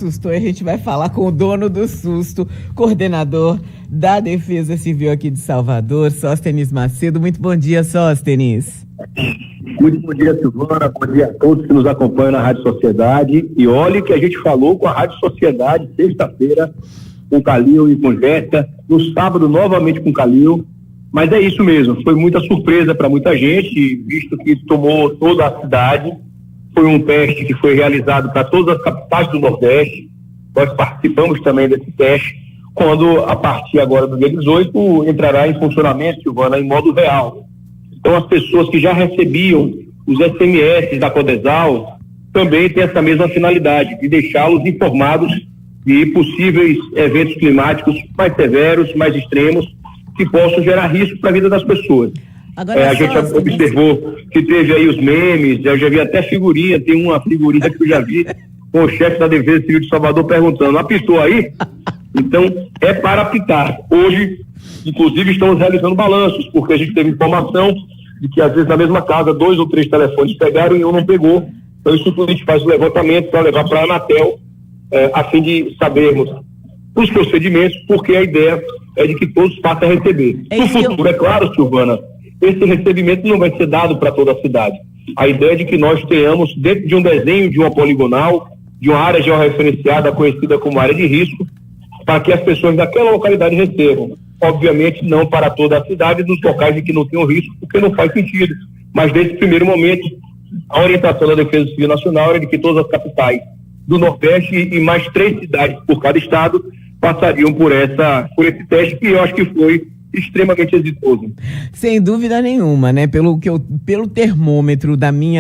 Susto, a gente vai falar com o dono do susto, coordenador da Defesa Civil aqui de Salvador, Sóstenes Macedo. Muito bom dia, Sóstenes. Muito bom dia, Silvana. Bom dia a todos que nos acompanham na Rádio Sociedade. E olhe que a gente falou com a Rádio Sociedade sexta-feira com o Calil e com Jéssica, no sábado novamente com o Calil. Mas é isso mesmo, foi muita surpresa para muita gente, visto que tomou toda a cidade. Foi um teste que foi realizado para todas as capitais do Nordeste. Nós participamos também desse teste, quando a partir agora do dia 18 entrará em funcionamento, Silvana, em modo real. Então as pessoas que já recebiam os SMS da Codesal também têm essa mesma finalidade, de deixá-los informados de possíveis eventos climáticos mais severos, mais extremos, que possam gerar risco para a vida das pessoas. Agora, a gente observou que teve aí os memes, eu já vi até figurinha, tem uma figurinha que eu já vi com o chefe da Defesa Civil de Salvador perguntando, apitou aí? Então, é para apitar. Hoje, inclusive, estamos realizando balanços, porque a gente teve informação de que, às vezes, na mesma casa, 2 ou 3 telefones pegaram e um não pegou. Então, isso tudo a gente faz o levantamento para levar para a Anatel, a fim de sabermos os procedimentos, porque a ideia é de que todos passem a receber. No futuro, é claro, Silvana, esse recebimento não vai ser dado para toda a cidade. A ideia é de que nós tenhamos, dentro de um desenho de uma poligonal, de uma área georreferenciada conhecida como área de risco, para que as pessoas daquela localidade recebam. Obviamente não para toda a cidade, nos locais em que não tenham risco, porque não faz sentido. Mas nesse primeiro momento, a orientação da Defesa Civil Nacional é de que todas as capitais do Nordeste e mais 3 cidades por cada estado passariam por esse teste, que eu acho que foi extremamente exitoso. Sem dúvida nenhuma, né? Pelo termômetro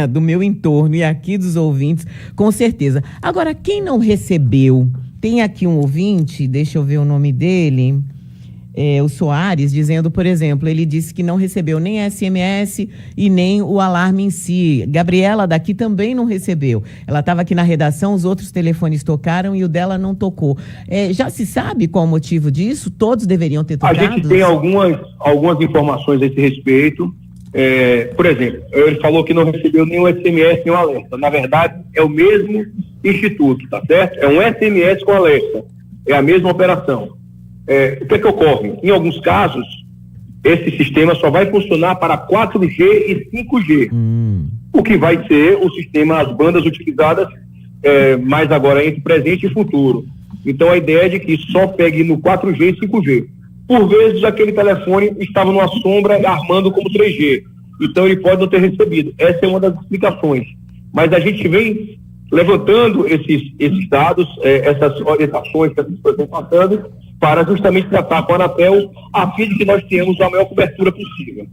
do meu entorno e aqui dos ouvintes, com certeza. Agora, quem não recebeu, tem aqui um ouvinte, deixa eu ver o nome dele, o Soares, dizendo, por exemplo, ele disse que não recebeu nem SMS e nem o alarme em si. Gabriela daqui também não recebeu. Ela estava aqui na redação, os outros telefones tocaram e o dela não tocou. Já se sabe qual o motivo disso? Todos deveriam ter tocado? A gente tem algumas informações a esse respeito. Por exemplo, ele falou que não recebeu nenhum SMS, nenhum alerta. Na verdade, é o mesmo instituto, tá certo? É um SMS com alerta. É a mesma operação. O que ocorre? Em alguns casos, esse sistema só vai funcionar para 4G e 5G, o que vai ser o sistema, as bandas utilizadas mais agora entre presente e futuro. Então a ideia é de que só pegue no 4G e 5G. Por vezes aquele telefone estava numa sombra armando como 3G, então ele pode não ter recebido. Essa é uma das explicações. Mas a gente vem levantando esses dados, essas orientações que as pessoas estão passando, para justamente tratar com a Anatel, a fim de que nós tenhamos a maior cobertura possível.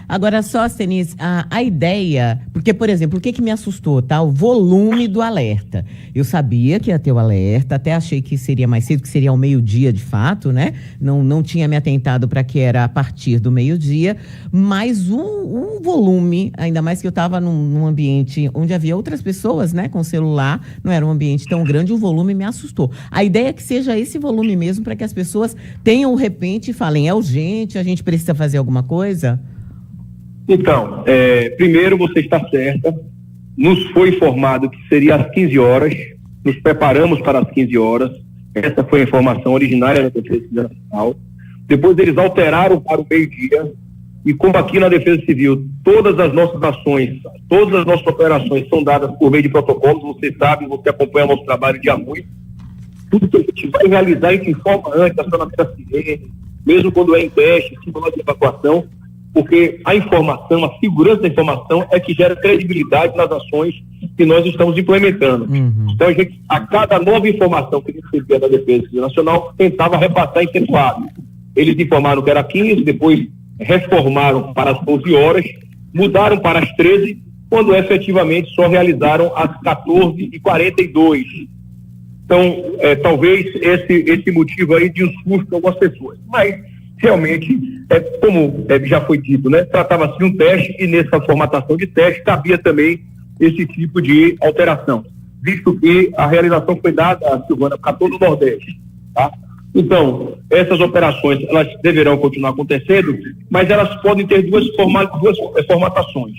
Agora, Sóstenes, a ideia, porque, por exemplo, o que me assustou, tá? O volume do alerta. Eu sabia que ia ter o alerta, até achei que seria mais cedo, que seria ao meio-dia, de fato, né? Não tinha me atentado para que era a partir do meio-dia, mas o volume, ainda mais que eu estava num ambiente onde havia outras pessoas, né, com celular, não era um ambiente tão grande, o volume me assustou. A ideia é que seja esse volume mesmo, para que as pessoas tenham o repente e falem, é urgente, a gente precisa fazer alguma coisa? Então, primeiro você está certa, nos foi informado que seria às 15 horas, nos preparamos para as 15 horas, essa foi a informação originária da Defesa Civil Nacional. Depois eles alteraram para o meio-dia, e como aqui na Defesa Civil, todas as nossas ações, todas as nossas operações são dadas por meio de protocolos, você sabe, você acompanha o nosso trabalho dia muito, tudo que a gente vai realizar, a gente informa antes, acionamento da sirene, mesmo quando é em teste, simulado de evacuação, porque a informação, a segurança da informação é que gera credibilidade nas ações que nós estamos implementando. Então, a cada nova informação que a gente recebia da Defesa Civil Nacional, tentava repassar em tempo hábil. Eles informaram que era 15, depois reformaram para as 12 horas, mudaram para as 13, quando efetivamente só realizaram às 14h42. Então, talvez esse motivo aí de um susto para algumas pessoas. Mas, realmente, como já foi dito, né? Tratava-se de um teste e nessa formatação de teste cabia também esse tipo de alteração, visto que a realização foi dada, Silvana, para todo o Nordeste, tá? Então, essas operações, elas deverão continuar acontecendo, mas elas podem ter duas formatações.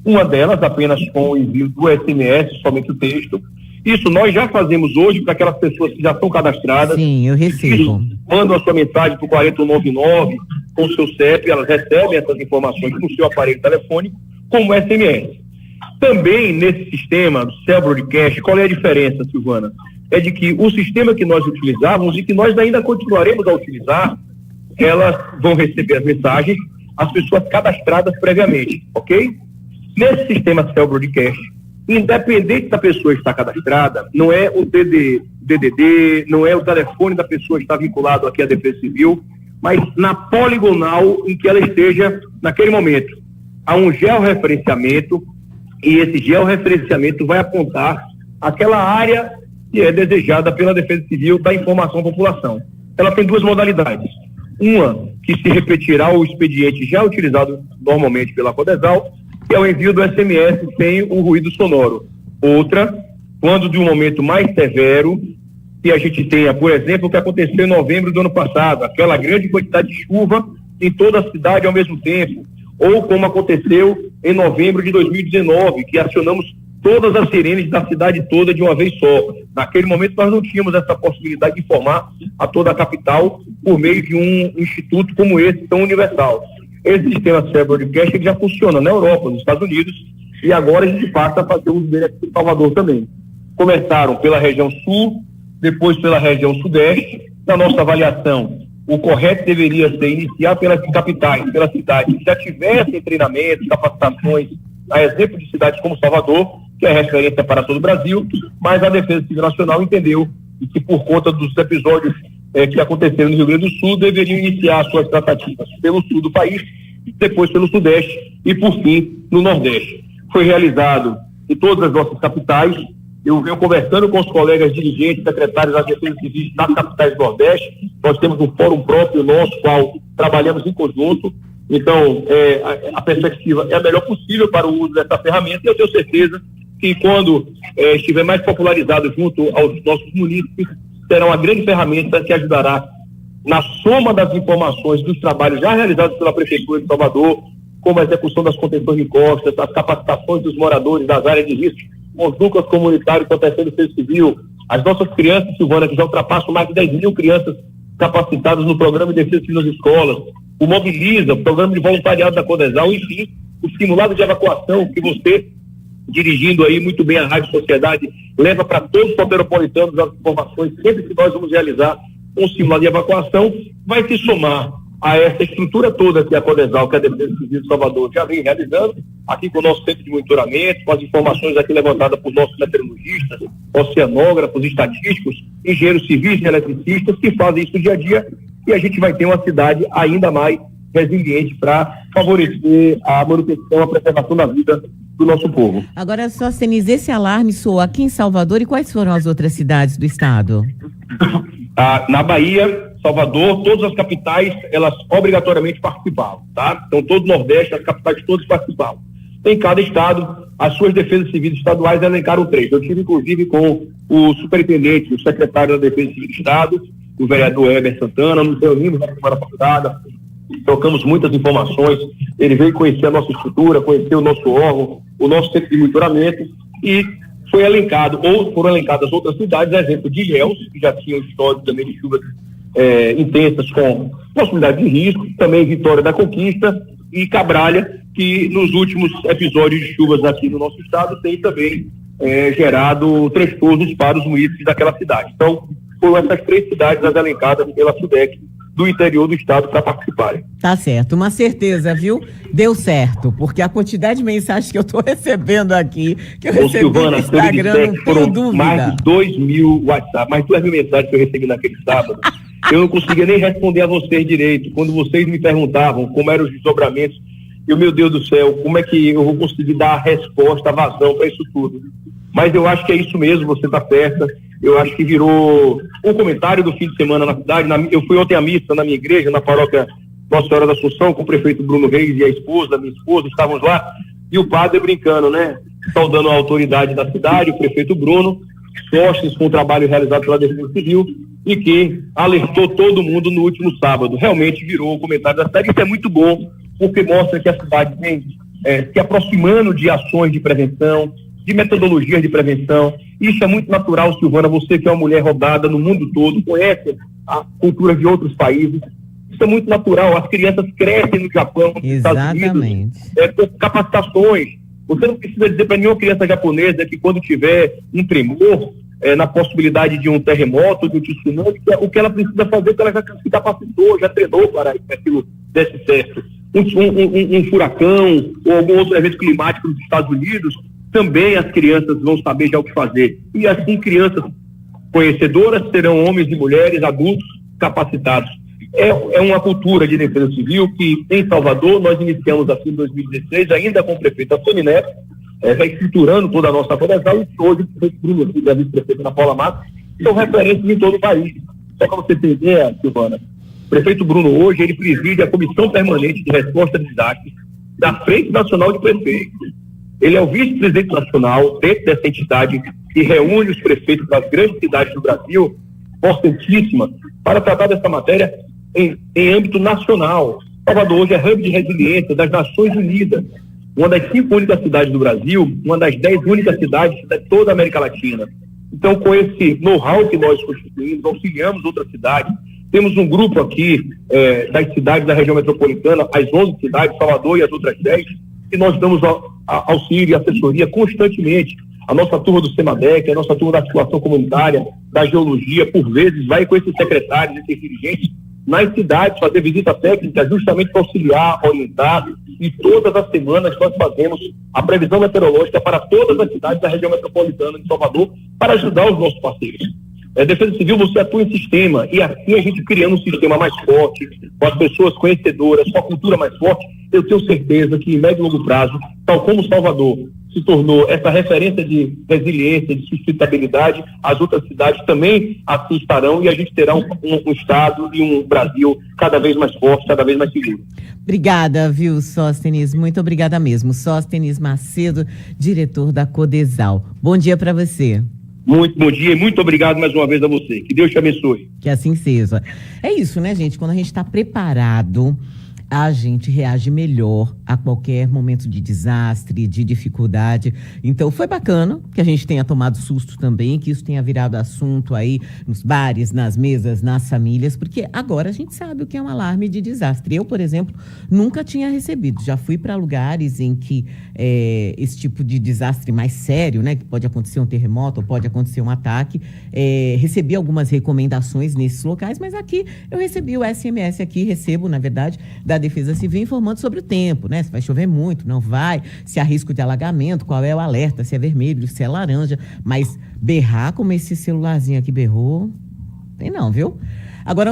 Uma delas apenas com o envio do SMS, somente o texto, Isso nós já fazemos hoje para aquelas pessoas que já estão cadastradas. Sim, eu recebo. Mandam a sua mensagem para o 4099 com o seu CEP, elas recebem essas informações no seu aparelho telefônico como SMS. Também nesse sistema do Cell Broadcast, qual é a diferença, Silvana? É de que o sistema que nós utilizávamos e que nós ainda continuaremos a utilizar, elas vão receber as mensagens, as pessoas cadastradas previamente, ok? Nesse sistema Cell Broadcast, independente da pessoa estar cadastrada, não é o DDD, não é o telefone da pessoa que está vinculado aqui à Defesa Civil, mas na poligonal em que ela esteja naquele momento. Há um georreferenciamento e esse georreferenciamento vai apontar aquela área que é desejada pela Defesa Civil da informação à população. Ela tem duas modalidades. Uma, que se repetirá o expediente já utilizado normalmente pela Codesal, que é o envio do SMS sem o ruído sonoro. Outra, quando de um momento mais severo, que a gente tenha, por exemplo, o que aconteceu em novembro do ano passado, aquela grande quantidade de chuva em toda a cidade ao mesmo tempo, ou como aconteceu em novembro de 2019, que acionamos todas as sirenes da cidade toda de uma vez só. Naquele momento nós não tínhamos essa possibilidade de informar a toda a capital por meio de um instituto como esse, tão universal. Esse sistema Cell Broadcast já funciona na Europa, nos Estados Unidos, e agora a gente passa a fazer uso dele aqui em Salvador também. Começaram pela região sul, depois pela região sudeste. Na nossa avaliação, o correto deveria ser iniciar pelas capitais, pelas cidades que já tivessem treinamentos, capacitações, a exemplo de cidades como Salvador, que é referência para todo o Brasil, mas a Defesa Civil Nacional entendeu que por conta dos episódios que aconteceram no Rio Grande do Sul, deveriam iniciar suas tratativas pelo sul do país, depois pelo sudeste e, por fim, no nordeste. Foi realizado em todas as nossas capitais. Eu venho conversando com os colegas dirigentes, secretários da Defesa Civil das capitais do Nordeste. Nós temos um fórum próprio nosso, qual trabalhamos em conjunto. Então, a perspectiva é a melhor possível para o uso dessa ferramenta, e eu tenho certeza que quando estiver mais popularizado junto aos nossos munícipes, será uma grande ferramenta que ajudará na soma das informações dos trabalhos já realizados pela Prefeitura de Salvador, como a execução das contenções de costas, as capacitações dos moradores das áreas de risco, os núcleos comunitários protegendo o Defesa Civil, as nossas crianças, Silvana, que já ultrapassam mais de 10 mil crianças capacitadas no programa de Defesa Civil nas escolas, o Mobiliza, o programa de voluntariado da Codesal, enfim, o simulado de evacuação que você, dirigindo aí muito bem a Rádio Sociedade, leva para todos os soteropolitanos as informações sempre que nós vamos realizar um simulado de evacuação, vai se somar a essa estrutura toda que a Codesal, que a Defesa Civil de Salvador já vem realizando, aqui com o nosso centro de monitoramento, com as informações aqui levantadas por nossos meteorologistas, oceanógrafos, estatísticos, engenheiros civis e eletricistas que fazem isso dia a dia, e a gente vai ter uma cidade ainda mais resiliente para favorecer a manutenção, a preservação da vida do nosso povo. Agora, Sóstenes, esse alarme soou aqui em Salvador, e quais foram as outras cidades do estado? Na Bahia, Salvador, todas as capitais, elas obrigatoriamente participavam, tá? Então, todo o Nordeste, as capitais todas participavam. Em cada estado, as suas defesas civis estaduais elencaram 3. Eu tive, inclusive, com o superintendente, o secretário da Defesa Civil do Estado, o vereador Heber Santana, nos reunimos na semana passada, trocamos muitas informações, ele veio conhecer a nossa estrutura, conhecer o nosso órgão, o nosso centro de monitoramento, e foi elencado, ou foram elencadas outras cidades, exemplo de Ilhéus, que já tinham histórico também de chuvas intensas com possibilidade de risco, também Vitória da Conquista e Cabralha, que nos últimos episódios de chuvas aqui no nosso estado tem também gerado transtornos para os munícipes daquela cidade. Então, foram essas 3 cidades as elencadas pela SUDEC do interior do estado para participarem. Tá certo, uma certeza, viu? Deu certo, porque a quantidade de mensagens que eu estou recebendo aqui, que eu recebi Silvana, no Instagram, não tenho dúvida. Mais de 2.000 WhatsApp, mais de 2.000 mensagens que eu recebi naquele sábado. Eu não conseguia nem responder a vocês direito. Quando vocês me perguntavam como eram os desdobramentos, meu Deus do céu, como é que eu vou conseguir dar a resposta, a vazão para isso tudo? Mas eu acho que é isso mesmo, você está certa. Eu acho que virou um comentário do fim de semana na cidade. Eu fui ontem à missa na minha igreja, na paróquia Nossa Senhora da Assunção, com o prefeito Bruno Reis e a esposa, minha esposa, estávamos lá, e o padre brincando, né? Saudando a autoridade da cidade, o prefeito Bruno, Sóstenes, com o trabalho realizado pela Defesa Civil, e que alertou todo mundo no último sábado. Realmente virou um comentário da cidade. Isso é muito bom, porque mostra que a cidade vem se aproximando de ações de prevenção, de metodologias de prevenção. Isso é muito natural, Silvana, você que é uma mulher rodada no mundo todo, conhece a cultura de outros países. Isso é muito natural, as crianças crescem no Japão, nos Estados Unidos, com capacitações. Você não precisa dizer para nenhuma criança japonesa que quando tiver um tremor, na possibilidade de um terremoto, de um tsunami, o que ela precisa fazer, que ela já se capacitou, já treinou para que aquilo desse certo. Um furacão ou algum outro evento climático nos Estados Unidos, também as crianças vão saber já o que fazer. E assim, crianças conhecedoras serão homens e mulheres, adultos capacitados. É uma cultura de defesa civil que, em Salvador, nós iniciamos assim em 2016, ainda com o prefeito Assemi Neto, reestruturando toda a nossa Codesal, e hoje o prefeito Bruno, e a vice-prefeita Ana Paula Matos, são referências em todo o país. Só para você ter ideia, Silvana, o prefeito Bruno hoje, ele preside a Comissão Permanente de Resposta a Desastres da Frente Nacional de Prefeitos. Ele é o vice-presidente nacional dentro dessa entidade que reúne os prefeitos das grandes cidades do Brasil, importantíssima, para tratar dessa matéria em âmbito nacional. Salvador hoje é hub de resiliência das Nações Unidas, uma das 5 únicas cidades do Brasil, uma das 10 únicas cidades de toda a América Latina. Então, com esse know-how que nós constituímos, auxiliamos outras cidades. Temos um grupo aqui das cidades da região metropolitana, as 11 cidades, Salvador e as outras 10, que nós damos auxílio e assessoria constantemente. A nossa turma do CEMADEC, a nossa turma da articulação comunitária, da geologia, por vezes, vai com esses secretários, esses dirigentes, nas cidades, fazer visita técnica, justamente para auxiliar, orientar, e todas as semanas nós fazemos a previsão meteorológica para todas as cidades da região metropolitana de Salvador, para ajudar os nossos parceiros. Defesa Civil, você atua em sistema, e assim a gente criando um sistema mais forte, com as pessoas conhecedoras, com a cultura mais forte, eu tenho certeza que em médio e longo prazo, tal como Salvador se tornou essa referência de resiliência, de sustentabilidade, as outras cidades também assim estarão, e a gente terá um Estado e um Brasil cada vez mais forte, cada vez mais seguro. Obrigada, viu, Sóstenes? Muito obrigada mesmo. Sóstenes Macedo, diretor da Codesal. Bom dia para você. Muito bom dia e muito obrigado mais uma vez a você. Que Deus te abençoe. Que assim seja. É isso, né, gente? Quando a gente está preparado, a gente reage melhor a qualquer momento de desastre, de dificuldade. Então, foi bacana que a gente tenha tomado susto também, que isso tenha virado assunto aí nos bares, nas mesas, nas famílias, porque agora a gente sabe o que é um alarme de desastre. Eu, por exemplo, nunca tinha recebido. Já fui para lugares em que esse tipo de desastre mais sério, né, que pode acontecer um terremoto ou pode acontecer um ataque, recebi algumas recomendações nesses locais, mas aqui eu recebi o SMS aqui, recebo, na verdade, da Defesa Civil informando sobre o tempo, né? Se vai chover muito, não vai, se há risco de alagamento, qual é o alerta, se é vermelho, se é laranja, mas berrar como esse celularzinho aqui berrou, tem não, viu? Agora